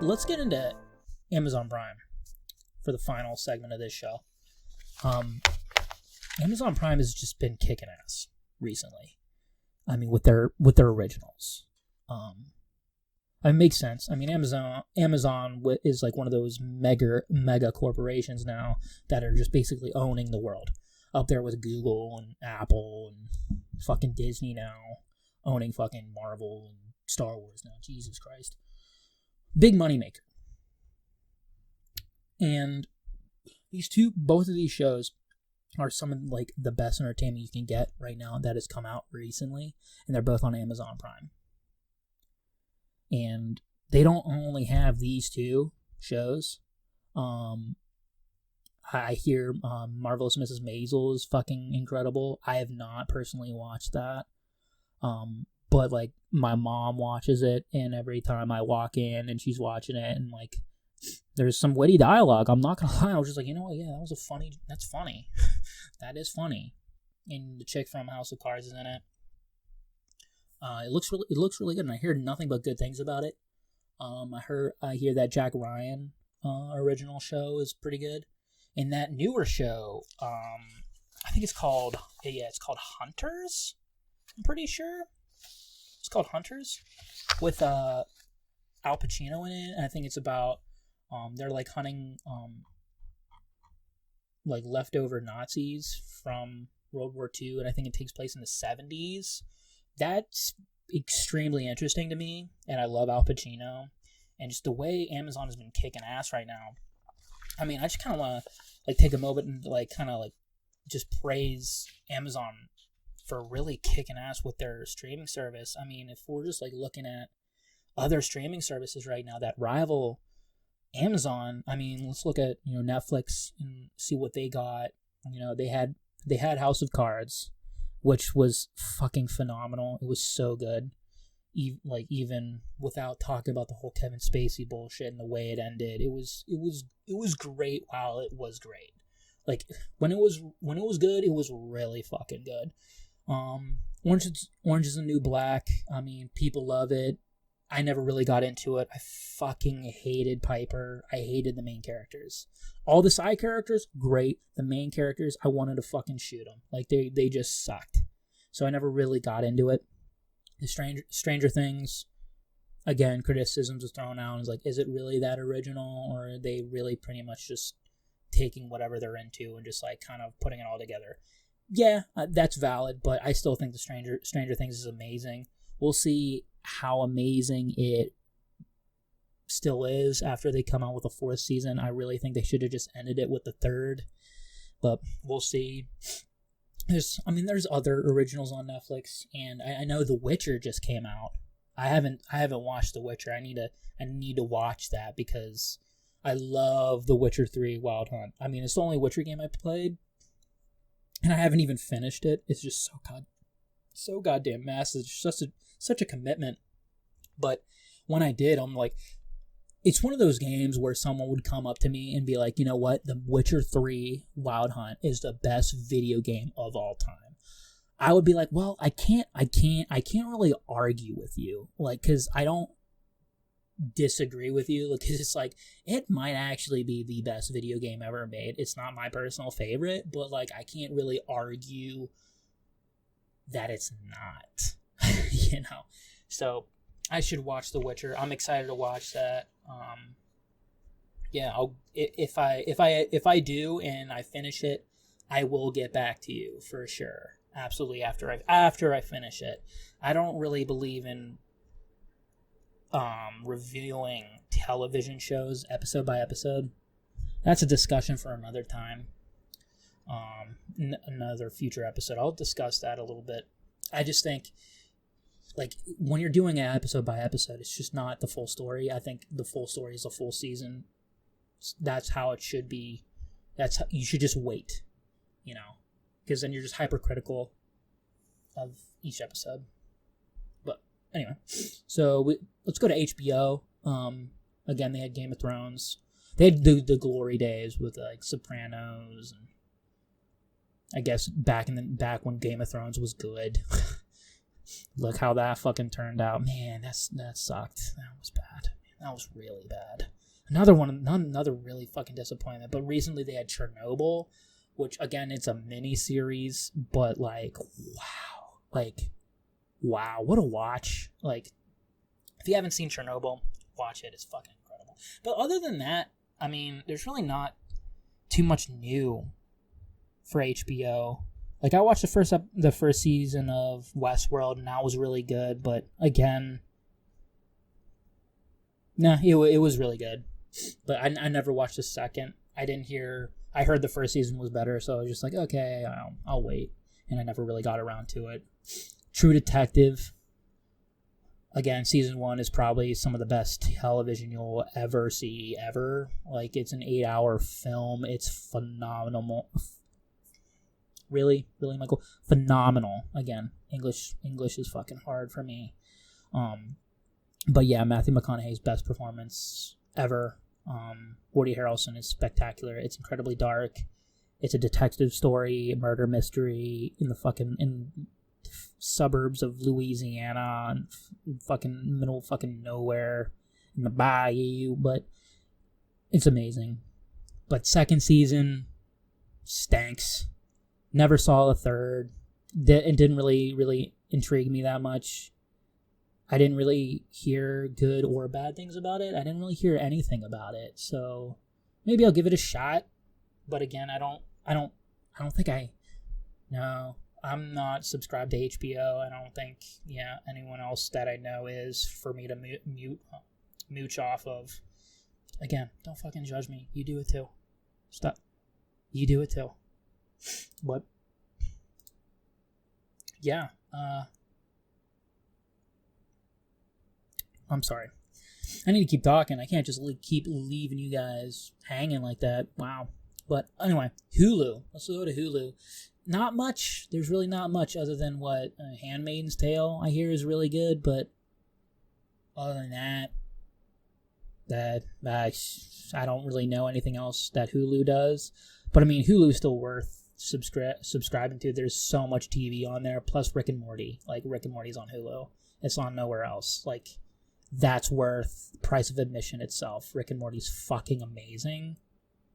let's get into Amazon Prime for the final segment of this show. Amazon Prime has just been kicking ass recently. I mean, with their originals. It makes sense. I mean, Amazon is like one of those mega corporations now that are just basically owning the world. Up there with Google and Apple and fucking Disney now, owning fucking Marvel and Star Wars now. Jesus Christ. Big money maker. And both of these shows are some of like the best entertainment you can get right now that has come out recently, and they're both on Amazon Prime. And they don't only have these two shows. I hear Marvelous Mrs. Maisel is fucking incredible. I have not personally watched that. But like my mom watches it, and every time I walk in and she's watching it, and like there's some witty dialogue. I'm not gonna lie. I was just like, you know what? Yeah, that's funny. That is funny. And the chick from House of Cards is in it. It looks really good, and I hear nothing but good things about it. I hear that Jack Ryan original show is pretty good, and that newer show, I think it's called Hunters. I'm pretty sure it's called Hunters, with Al Pacino in it, and I think it's about they're like hunting like leftover Nazis from World War II, and I think it takes place in the 70s. That's extremely interesting to me, and I love Al Pacino, and just the way Amazon has been kicking ass right now. I mean, I just kind of want to like take a moment and like kind of like just praise Amazon for really kicking ass with their streaming service. I mean, if we're just like looking at other streaming services right now that rival Amazon, I mean, let's look at Netflix and see what they got. They had House of Cards, which was fucking phenomenal. It was so good. Even without talking about the whole Kevin Spacey bullshit and the way it ended, it was great while it was great. Like when it was good, it was really fucking good. Orange is the New Black. I mean, people love it. I never really got into it. I fucking hated Piper. I hated the main characters. All the side characters, great. The main characters, I wanted to fucking shoot them. Like, they just sucked. So I never really got into it. The Stranger Things, again, criticisms was thrown out. It's like, is it really that original? Or are they really pretty much just taking whatever they're into and just, like, kind of putting it all together? Yeah, that's valid, but I still think the Stranger Things is amazing. We'll see how amazing it still is after they come out with a fourth season. I really think they should have just ended it with the third, but we'll see. There's other originals on Netflix, and I know The Witcher just came out. I haven't watched The Witcher. I need to watch that because I love The Witcher 3 Wild Hunt. I mean, it's the only Witcher game I played, and I haven't even finished it. It's just so goddamn massive. It's such a commitment. But when I did, I'm like, it's one of those games where someone would come up to me and be like, you know what? The Witcher 3 Wild Hunt is the best video game of all time. I would be like, well, I can't really argue with you. Like, cause I don't disagree with you. Like, cause it's like, it might actually be the best video game ever made. It's not my personal favorite, but like, I can't really argue that it's not. So I should watch The Witcher. I'm excited to watch that. If I do and I finish it, I will get back to you for sure. Absolutely, after I finish it. I don't really believe in reviewing television shows episode by episode. That's a discussion for another time. Another future episode. I'll discuss that a little bit. I just think, like, when you're doing it episode by episode, it's just not the full story. I think the full story is a full season. That's how it should be. You should just wait, because then you're just hypercritical of each episode. But anyway, so let's go to HBO. Again, they had Game of Thrones. They had the glory days with like Sopranos, and I guess back when Game of Thrones was good. Look how that fucking turned out. Man, that sucked. That was bad. That was really bad. Another really fucking disappointment. But recently they had Chernobyl, which again, it's a mini series, but like, wow, what a watch. Like, if you haven't seen Chernobyl, watch it. It's fucking incredible. But other than that, I mean, there's really not too much new for HBO. Like, I watched the first season of Westworld, and that was really good. But again, it was really good. But I never watched the second. I heard the first season was better, so I was just like, okay, I'll wait. And I never really got around to it. True Detective. Again, season 1 is probably some of the best television you'll ever see, ever. Like, it's an 8-hour film. It's phenomenal. Really, Michael? Phenomenal. Again, English is fucking hard for me. But yeah, Matthew McConaughey's best performance ever. Woody Harrelson is spectacular. It's incredibly dark. It's a detective story, a murder mystery in suburbs of Louisiana and fucking middle of fucking nowhere in the bayou, but it's amazing. But second season stinks. Never saw the third. It didn't really intrigue me that much. I didn't really hear good or bad things about it. I didn't really hear anything about it. So maybe I'll give it a shot. But again, I'm not subscribed to HBO. I don't think, anyone else that I know is for me to mooch off of. Again, don't fucking judge me. You do it too. Stop. You do it too. But, yeah, I'm sorry. I need to keep talking. I can't just keep leaving you guys hanging like that. Wow. But anyway, Hulu. Let's go to Hulu. Not much. There's really not much other than what Handmaid's Tale I hear is really good. But other than that I don't really know anything else that Hulu does. But I mean, Hulu's still worth subscribing to. There's so much TV on there. Plus Rick and Morty. Like, Rick and Morty's on Hulu. It's on nowhere else. Like, that's worth the price of admission itself. Rick and Morty's fucking amazing.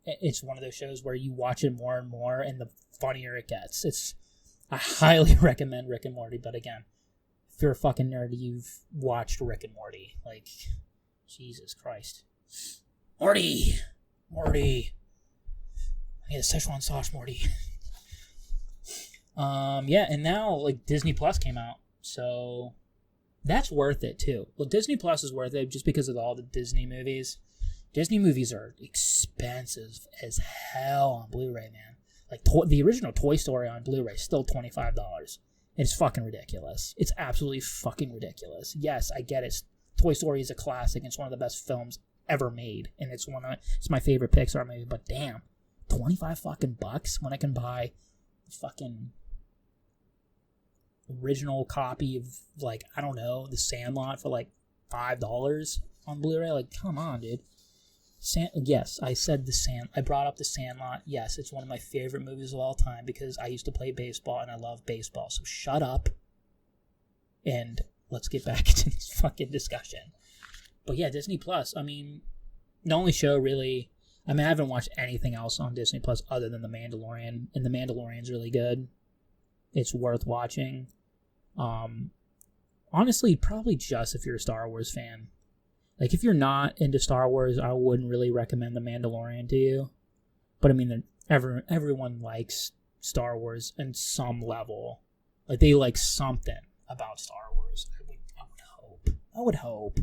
It's one of those shows where you watch it more and more, and the funnier it gets. I highly recommend Rick and Morty, but again, if you're a fucking nerd, you've watched Rick and Morty. Like, Jesus Christ. Morty! I need a Szechuan sauce, Morty. Yeah, and now, like, Disney Plus came out, so that's worth it, too. Well, Disney Plus is worth it just because of all the Disney movies. Disney movies are expensive as hell on Blu-ray, man. Like, the original Toy Story on Blu-ray is still $25. It's fucking ridiculous. It's absolutely fucking ridiculous. Yes, I get it. Toy Story is a classic. It's one of the best films ever made, and it's my favorite Pixar movie. But damn, 25 fucking bucks when I can buy a fucking original copy of, like, I don't know, The Sandlot for like $5 on Blu-ray. Like, come on, dude. Yes, I brought up The Sandlot. Yes, it's one of my favorite movies of all time because I used to play baseball and I love baseball. So shut up and let's get back into this fucking discussion. But yeah, Disney Plus. I mean, the only show really. I mean, I haven't watched anything else on Disney Plus other than The Mandalorian, and The Mandalorian's really good. It's worth watching. Honestly, probably just if you're a Star Wars fan. Like, if you're not into Star Wars, I wouldn't really recommend The Mandalorian to you. But I mean, everyone likes Star Wars in some level. Like, they like something about Star Wars. I would hope.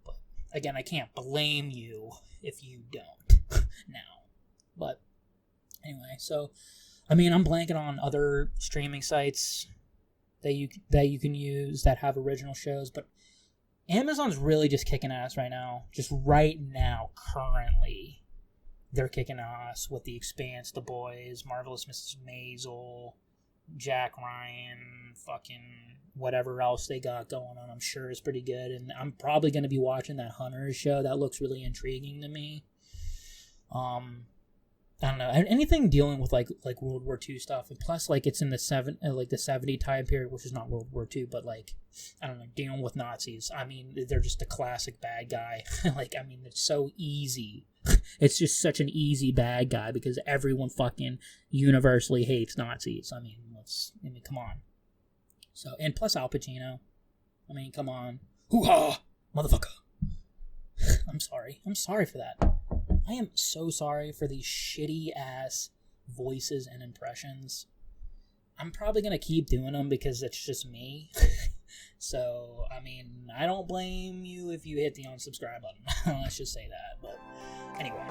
But again, I can't blame you if you don't now. But anyway, so I mean, I'm blanking on other streaming sites that you can use that have original shows, but Amazon's really just kicking ass right now. Just right now, currently, they're kicking ass with The Expanse, The Boys, Marvelous Mrs. Maisel, Jack Ryan, fucking whatever else they got going on. I'm sure is pretty good, and I'm probably going to be watching that Hunters show. That looks really intriguing to me. I don't know, anything dealing with like World War II stuff, and plus like it's in the the 70 time period, which is not World War II, but like I don't know, dealing with Nazis. I mean, they're just a classic bad guy. Like I mean, it's so easy. It's just such an easy bad guy because everyone fucking universally hates Nazis. I mean, come on. So, and plus Al Pacino. I mean, come on. Hoo-ha! Motherfucker. I'm sorry. I'm sorry for that. I am so sorry for these shitty-ass voices and impressions. I'm probably going to keep doing them because it's just me. So, I mean, I don't blame you if you hit the unsubscribe button. Let's just say that. But, anyway.